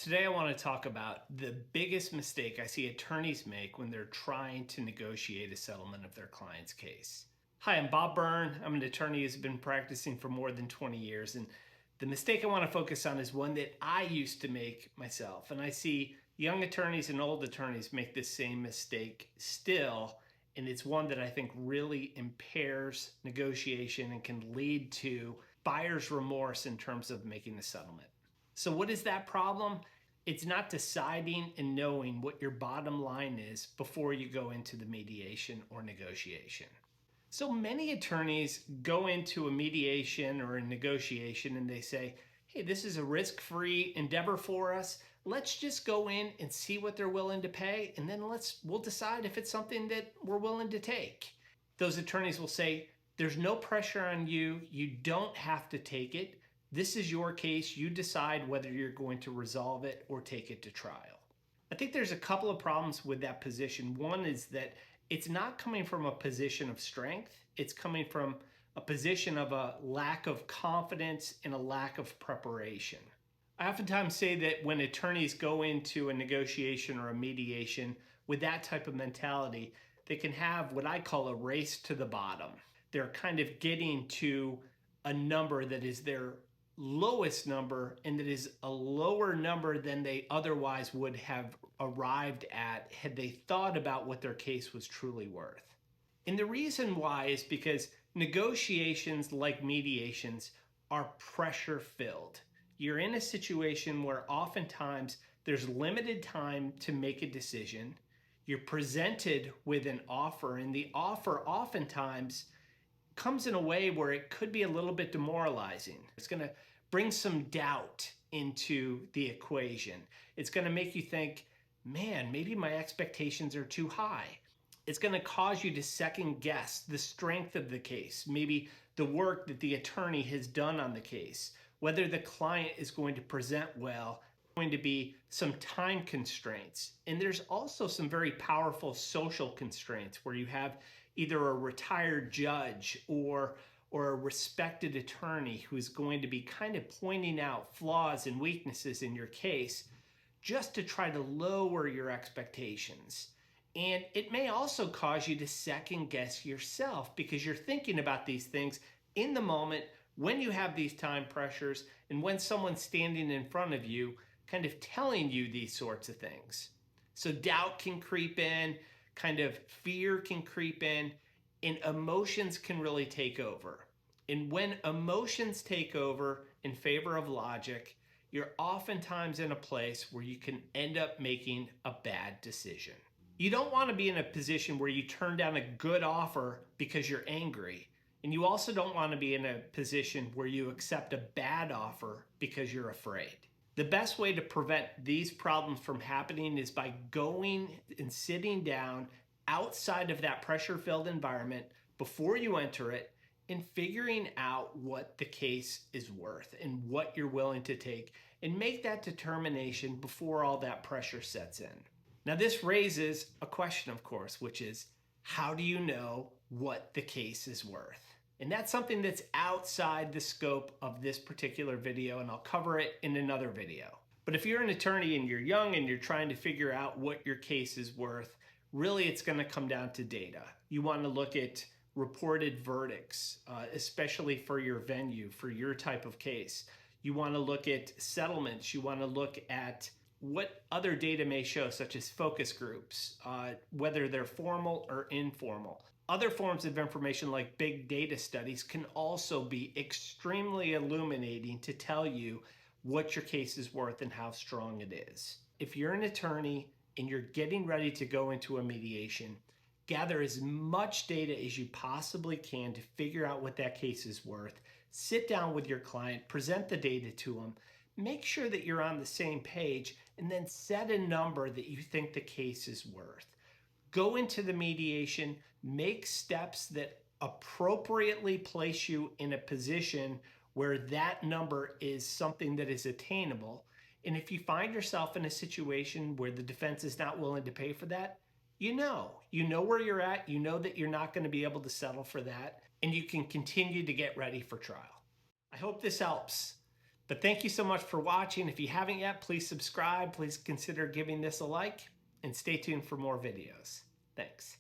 Today, I want to talk about the biggest mistake I see attorneys make when they're trying to negotiate a settlement of their client's case. Hi, I'm Bob Byrne. I'm an attorney who's been practicing for more than 20 years. And the mistake I want to focus on is one that I used to make myself. And I see young attorneys and old attorneys make this same mistake still. And it's one that I think really impairs negotiation and can lead to buyer's remorse in terms of making the settlement. So what is that problem? It's not deciding and knowing what your bottom line is before you go into the mediation or negotiation. So many attorneys go into a mediation or a negotiation and they say, hey, this is a risk-free endeavor for us. Let's just go in and see what they're willing to pay, and then we'll decide if it's something that we're willing to take. Those attorneys will say, there's no pressure on you. You don't have to take it. This is your case. You decide whether you're going to resolve it or take it to trial. I think there's a couple of problems with that position. One is that it's not coming from a position of strength. It's coming from a position of a lack of confidence and a lack of preparation. I oftentimes say that when attorneys go into a negotiation or a mediation with that type of mentality, they can have what I call a race to the bottom. They're kind of getting to a number that is their lowest number and that is a lower number than they otherwise would have arrived at had they thought about what their case was truly worth. And the reason why is because negotiations, like mediations, are pressure filled. You're in a situation where oftentimes there's limited time to make a decision. You're presented with an offer, and the offer oftentimes comes in a way where it could be a little bit demoralizing. It's going to bring some doubt into the equation. It's going to make you think, man, maybe my expectations are too high. It's going to cause you to second guess the strength of the case, maybe the work that the attorney has done on the case, whether the client is going to present well, going to be some time constraints. And there's also some very powerful social constraints where you have either a retired judge or a respected attorney who's going to be kind of pointing out flaws and weaknesses in your case just to try to lower your expectations. And it may also cause you to second guess yourself because you're thinking about these things in the moment when you have these time pressures and when someone's standing in front of you kind of telling you these sorts of things. So doubt can creep in, kind of fear can creep in, and emotions can really take over. And when emotions take over in favor of logic, you're oftentimes in a place where you can end up making a bad decision. You don't want to be in a position where you turn down a good offer because you're angry. And you also don't want to be in a position where you accept a bad offer because you're afraid. The best way to prevent these problems from happening is by going and sitting down outside of that pressure-filled environment before you enter it and figuring out what the case is worth and what you're willing to take, and make that determination before all that pressure sets in. Now, this raises a question, of course, which is, how do you know what the case is worth? And that's something that's outside the scope of this particular video, and I'll cover it in another video. But if you're an attorney and you're young and you're trying to figure out what your case is worth, really it's going to come down to data. You want to look at reported verdicts, especially for your venue, for your type of case. You want to look at settlements. You want to look at what other data may show, such as focus groups, whether they're formal or informal. Other forms of information like big data studies can also be extremely illuminating to tell you what your case is worth and how strong it is. If you're an attorney and you're getting ready to go into a mediation, gather as much data as you possibly can to figure out what that case is worth. Sit down with your client, present the data to them, make sure that you're on the same page, and then set a number that you think the case is worth. Go into the mediation, make steps that appropriately place you in a position where that number is something that is attainable. And if you find yourself in a situation where the defense is not willing to pay for that, you know where you're at, you know that you're not going to be able to settle for that, and you can continue to get ready for trial. I hope this helps. But thank you so much for watching. If you haven't yet, please subscribe. Please consider giving this a like and stay tuned for more videos. Thanks.